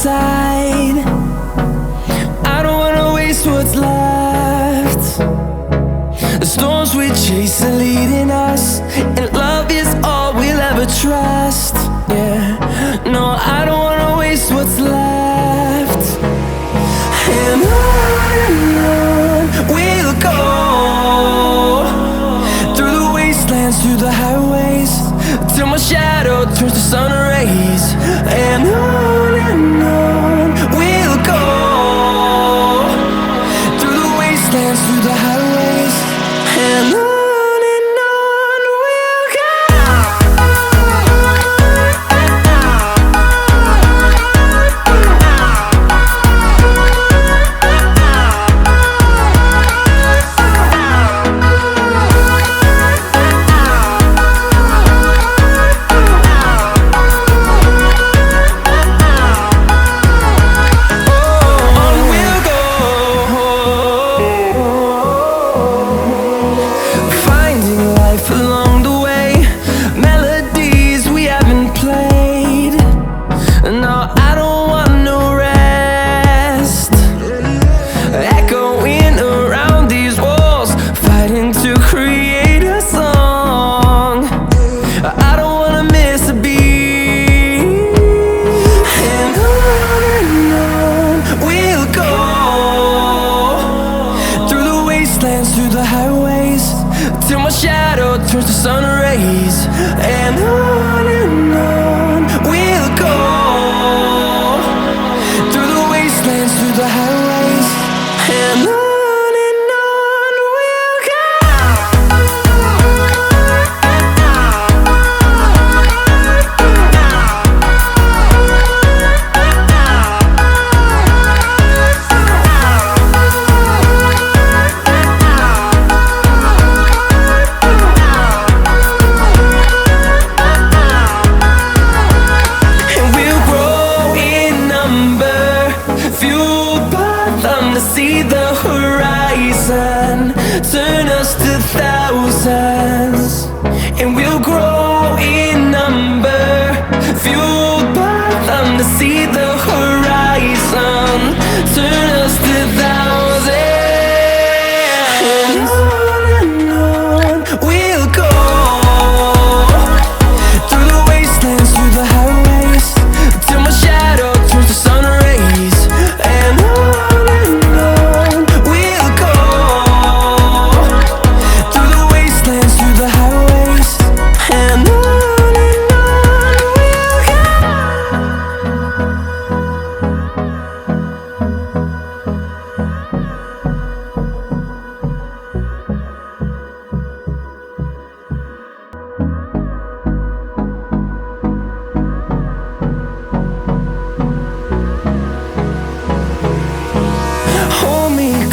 side. I don't wanna waste what's left. The storms we chase are leading us, and love is all we'll ever trust. Yeah, no, I don't wanna waste what's left. And on we'll go, through the wastelands, through the highways, till my shadow turns to sun rays. And on we'll go, through the wastelands, through the highways, and on we'll go. Through the highways, till my shadow turns to sun rays. And on we'll go, through the wastelands, through the highways, and on we'll go. To see the horizon turn us to thousands, and we'll grow in number, fueled by them. To see the horizon turn us to thousands, and on we'll go, through the wastelands, through the highways, till my shadow turns to sun rays. And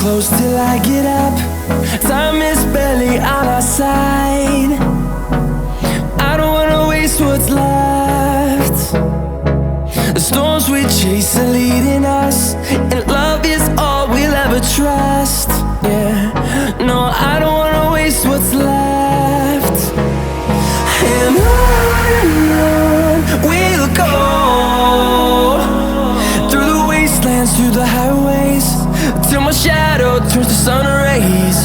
close till I get up. Time is barely on our side. I don't wanna waste what's left. The storms we chase are leading us, and love is all we'll ever trust. Yeah, no, I don't wanna waste what's left. And on we'll go, through the wastelands, through the highways, till my shadow turns to sun rays.